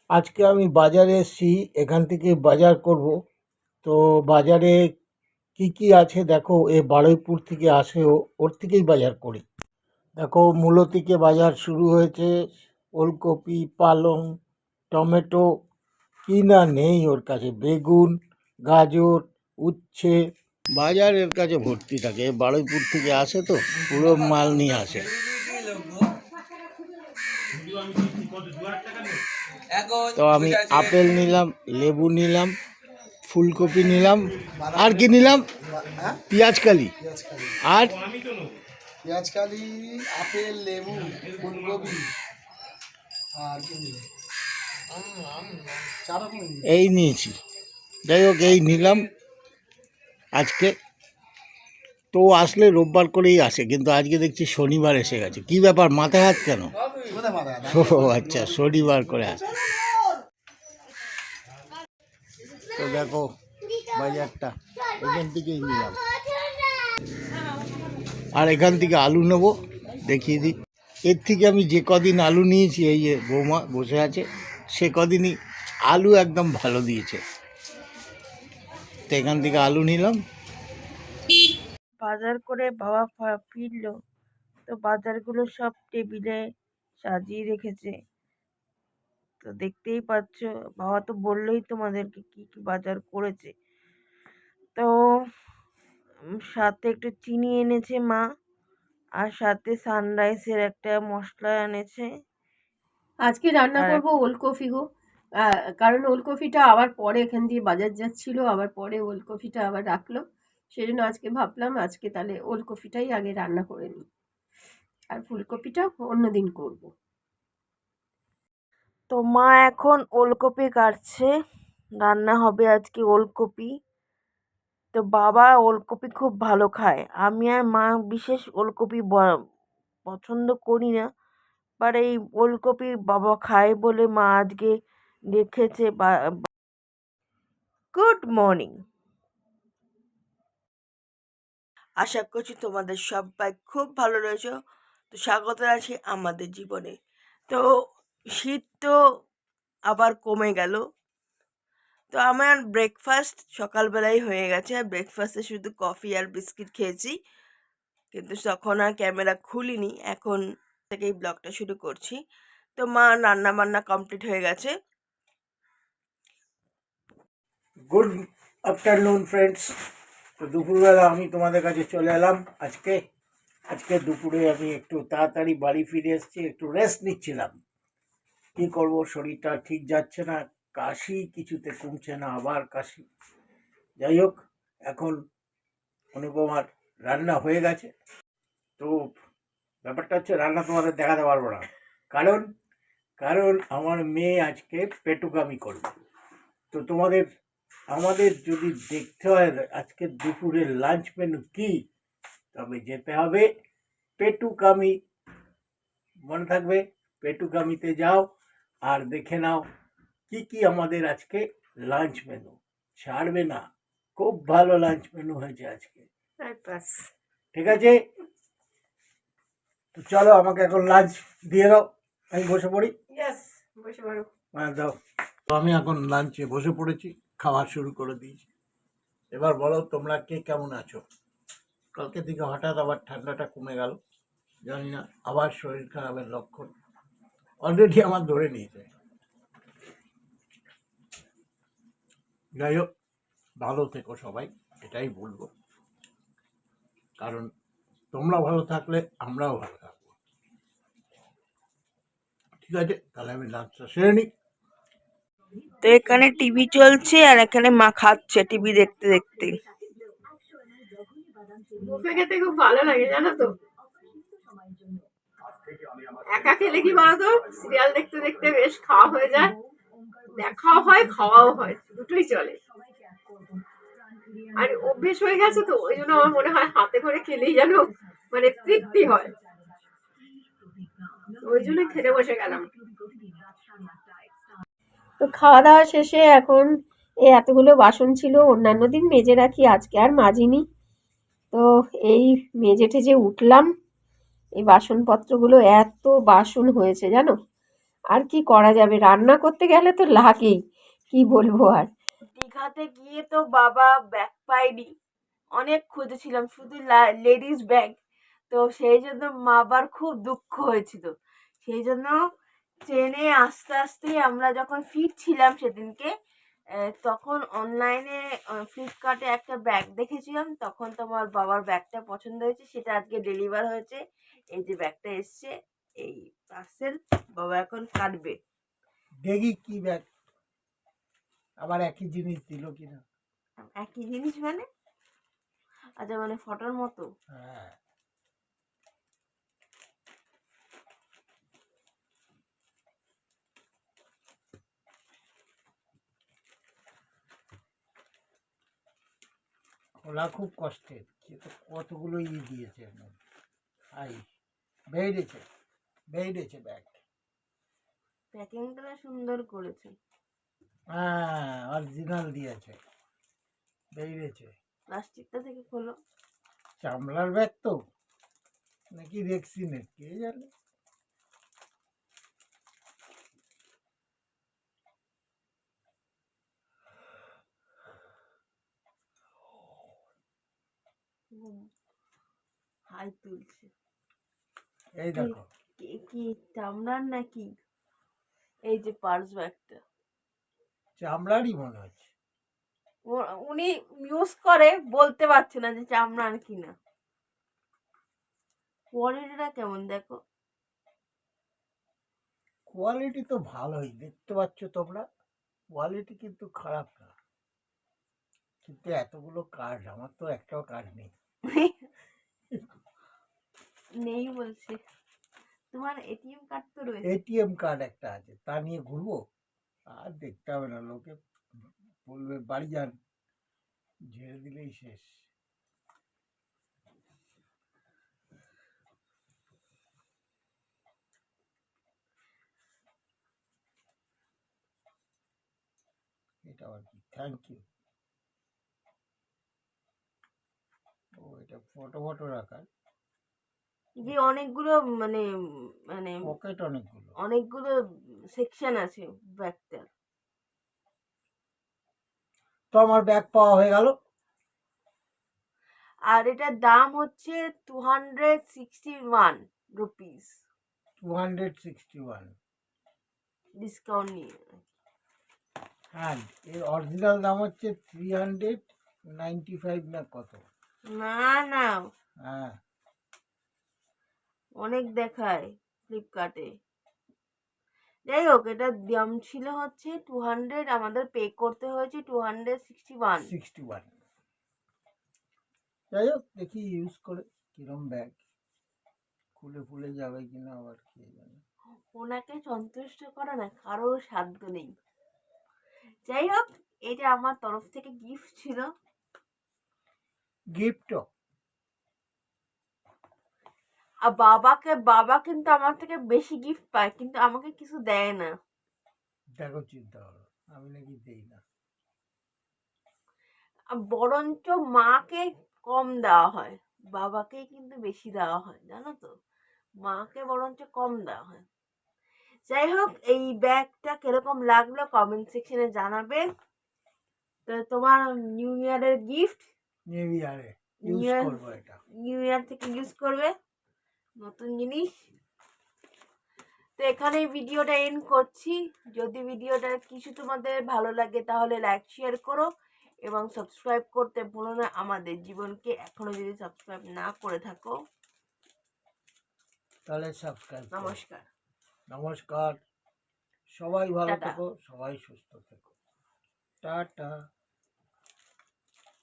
আজকে আমি বাজারে এসেছি, এখান থেকে বাজার করব। তো বাজারে কি কি আছে দেখো, এ বারুইপুর থেকে আসে, ওর থেকেই বাজার করি। দেখো, মূলো থেকে বাজার শুরু হয়েছে। ওলকপি, পালং, টমেটো, কি না নেই ওর কাছে, বেগুন, গাজর, উচ্ছে। বাজার এর কাছে ভর্তি থাকে, বারুইপুর থেকে আসে তো পুরো মাল নিয়ে আসে। তো আমি আপেল নিলাম, লেবু নিলাম, ফুলকপি নিলাম, আর কি নিলাম, পেঁয়াজকালি, আর পেঁয়াজকালি, আপেল, লেবু, ফুলকপি, আর কি নিলে? চার রকম এই নিয়েছি। যাই হোক, এই নিলাম আজকে। তো আসলে রোববার করেই আসে, কিন্তু আজকে দেখছি শনিবার এসে গেছে। কি ব্যাপার, মাথায় হাত কেন? ও আচ্ছা, শনিবার করে আসে। তো দেখো বাজারটা এখান থেকেই নিলাম। আর এখান থেকে আলু নেব, দেখিয়ে দিই। এর থেকে আমি যে কদিন আলু নিয়েছি, এই যে বৌমা বসে আছে, সে কদিনই আলু একদম ভালো দিয়েছে। তো এখান থেকে আলু নিলাম। বাজার করে বাবা ফিরলো, তো বাজারগুলো সব টেবিলে সাজিয়ে রেখেছে। তো দেখতেই পাচ্ছ, বাবা তো বললোই তোমাদেরকে কি কি বাজার করেছে। তো সাথে একটু চিনি এনেছে মা, আর সাথে সানরাইসের একটা মশলা এনেছে। আজকে রান্না করব ওলকপি গো। কারণ ওলকপিটা আবার পরে এখান দিয়ে বাজার যাচ্ছিল, আবার পরে ওলকপিটা আবার রাখলো, সেই জন্য আজকে ভাবলাম আজকে তাহলে ওলকপিটাই আগে রান্না করে নিই, আর ফুলকপিটা অন্যদিন করব। তো মা এখন ওলকপি কাটছে, রান্না হবে আজকে ওলকপি। তো বাবা ওলকপি খুব ভালো খায়, আমি আর মা বিশেষ ওলকপি পছন্দ করি না, বাট এই ওলকপি বাবা খায় বলে মা আজকে রেখেছে। গুড মর্নিং, আশা করছি তোমাদের সবাই খুব ভালো রয়েছে। তো স্বাগত আছি আমাদের জীবনে। তো শীত তো আবার কমে গেল। তো আমার ব্রেকফাস্ট সকালবেলায় হয়ে গেছে, আর ব্রেকফাস্টে শুধু কফি আর বিস্কিট খেয়েছি, কিন্তু তখন আর ক্যামেরা খুলিনি, এখন থেকেই ব্লগটা শুরু করছি। তো মা রান্না বান্না কমপ্লিট হয়ে গেছে। Good afternoon friends. তো দুপুরবেলা আমি তোমাদের কাছে চলে এলাম। আজকে দুপুরে আমি একটু তাড়াতাড়ি বাড়ি ফিরে এসেছি, একটু রেস্ট নিচ্ছিলাম। কি করব, শরীরটা ঠিক যাচ্ছে না, কাশি কিছুতে কমছে না, আবার কাশি। যাই হোক, এখন অনুপমার রান্না হয়ে গেছে। তো ব্যাপারটা হচ্ছে, রান্না তোমাদের দেখাতে পারবো না, কারণ কারণ আমার মেয়ে আজকে পেটুকামি করবে। তো আমাদের যদি দেখতে হয় আজকে দুপুরের লাঞ্চ মেনু কি, তবে যেতে হবে পেটুকামি। মনে থাকবে, পেটুকামিতে যাও আর দেখে নাও কি কি আমাদের আজকে লাঞ্চ মেনু। ছাড়বে না, খুব ভালো লাঞ্চ মেনু হয়েছে আজকে। ঠিক আছে, তো চলো, আমাকে এখন লাঞ্চ দিয়ে দাও, আমি বসে পড়ি। বসে পড়ো। হ্যাঁ দাও। তো আমি এখন লাঞ্চে বসে পড়েছি, খাওয়া শুরু করে দিয়েছি। এবার বলো, তোমরা কে কেমন আছো? কালকে থেকে হঠাৎ আবার ঠান্ডাটা কমে গেল, জানি না, আবার শরীর খারাপের লক্ষণ অলরেডি আমার ধরে নিয়েছে। যাই হোক, ভালো থেকো সবাই, এটাই বলবো, কারণ তোমরা ভালো থাকলে আমরাও ভালো থাকবো। ঠিক আছে, তাহলে আমি লাঞ্চটা সেরে নিই। তো এখানে টিভি চলছে, আর এখানে মা খাচ্ছে টিভি দেখতে দেখতে। বুফে খেতে খুব ভালো লাগে, জানো তো। একা খেলে কি বলতো, সিরিয়াল দেখতে দেখতে বেশ খাওয়া হয়ে যায়, দেখাও হয় খাওয়াও হয়, দুটোই চলে। আর অভ্যেস হয়ে গেছে তো, ওই জন্য আমার মনে হয় হাতে করে খেলেই যেন মানে তৃপ্তি হয়, ওই জন্য খেতে বসে গেলাম। তো খাওয়া দাওয়া শেষে এখন এতগুলো বাসন ছিল, অন্যান্য দিন মেজে রাখি, আজকে আর মাজিনি। তো এই মেজে টেজে উঠলাম, এই বাসনপত্রগুলো এত বাসন হয়েছে জানো। আর কি করা যাবে, রান্না করতে গেলে তো লাগেই, কি বলবো আর। দীঘাতে গিয়ে তো বাবা ব্যাগ পাইনি, অনেক খুঁজেছিলাম শুধু লেডিস ব্যাগ। তো সেই জন্য মা আবার খুব দুঃখ হয়েছিল। সেই জন্য ট্রেনে আস্তে আস্তেই আমরা যখন ফিরছিলাম সেদিনকে, তখন অনলাইনে ফ্লিপকার্টে একটা ব্যাগ দেখেছিলাম, তখন তোমার বাবার ব্যাগটা পছন্দ হয়েছে, সেটা আজকে ডেলিভার হয়েছে। এই যে ব্যাগটা এসছে, এই পার্সেল বাবা এখন কাটবে। দেখি কি ব্যাগ, আবার একই জিনিস দিল কিনা। একই জিনিস মানে? আচ্ছা, মানে ফটোর মতো। হ্যাঁ, খোলা খুব কষ্টের, সে তো কতগুলো দিয়েছে এর মধ্যে। আই বেরিয়েছে, বেরিয়েছে ব্যাগ। প্যাকিংটা সুন্দর করেছে। হ্যাঁ, অরিজিনাল দিয়েছে, বেরিয়েছে। প্লাস্টিকটা থেকে খোলো। চামড়ার ব্যাগ তো নাকি রেক্সিনের কে জানে। হাই তুলছে। এই দেখো, কি চামড়ার নাকি? এই যে পার্স ব্যাগটা চামড়ারই মনে হচ্ছে। উনি ইউজ করে, বলতে পারছে না যে চামড়ার কিনা। কোয়ালিটিটা কেমন দেখো। কোয়ালিটি তো ভালোই, দেখতে পাচ্ছ তোমরা, কোয়ালিটি কিন্তু খারাপ না, কিন্তু এতগুলো কার্ড, আমার তো একটাও কার্ড নেই। নেই বলছে? তোমার এটিএম কার্ড তো রয়েছে। এটিএম কার্ড একটা আছে, তা নিয়ে ঘুরবো? আর দেখতে হবে না, লোকে বলবে বাড়ি যান, ঝেড়ে দিলেই শেষ। এটা আর কি, থ্যাংক ইউ। ও, এটা ফটো ফটো রাখার যে অনেকগুলো মানে মানে পকেট, অনেকগুলো। অনেকগুলো সেকশন আছে ব্যাগটার। তো আমার ব্যাগ পাওয়া হয়ে গেল। আর এটার দাম হচ্ছে 261 রুপিস, 261। ডিসকাউন্ট নিয়ে। হ্যাঁ, এর অরিজিনাল দাম হচ্ছে 395 না কত। না না, হ্যাঁ, অনেক দেখায় ফ্লিপকার্টে। যাই হোক, এটার দাম ছিল হচ্ছে 200, আমাদের পে করতে হয়েছে 261। 61। যাই হোক, দেখি ইউজ করে কিরম ব্যাগ, খুলে ফুলে যাবে কিনা আবার কে জানে। ওনাকে সন্তুষ্ট করা না কারো সাধ্য নেই। যাই হোক, এটা আমার তরফ থেকে গিফট ছিল। গিফটও আর বাবা কিন্তু আমার থেকে বেশি গিফট পায়, কিন্তু আমাকে কিছু দেয় না। দেখো, চিন্তা করো, আমি নাকি দেই না। আর বরঞ্চ মাকে কম দেওয়া হয়, বাবাকেই কিন্তু বেশি দেওয়া হয়, জানো তো। মাকে বরঞ্চ কম দেওয়া হয়। যাই হোক, এই ব্যাগটা কিরকম লাগলো কমেন্ট সেকশনে জানাবে। তো তোমার নিউ ইয়ারের গিফট, নিউ ইয়ারে ইউজ নিউ করবো এটা। ইয়ার থেকে ইউজ করবে নতুন জিনিস। তো এখানেই ভিডিওটা এন্ড করছি। যদি ভিডিওটা কিছু তোমাদের ভালো লাগে তাহলে লাইক শেয়ার করো এবং সাবস্ক্রাইব করতে ভুলো না আমাদের জীবনকে, এখনো যদি সাবস্ক্রাইব না করে থাকো। তাহলে সাবস্ক্রাইব। নমস্কার। নমস্কার, সবাই ভালো টাটা। থেকো, সবাই সুস্থ থেকো, টাটা।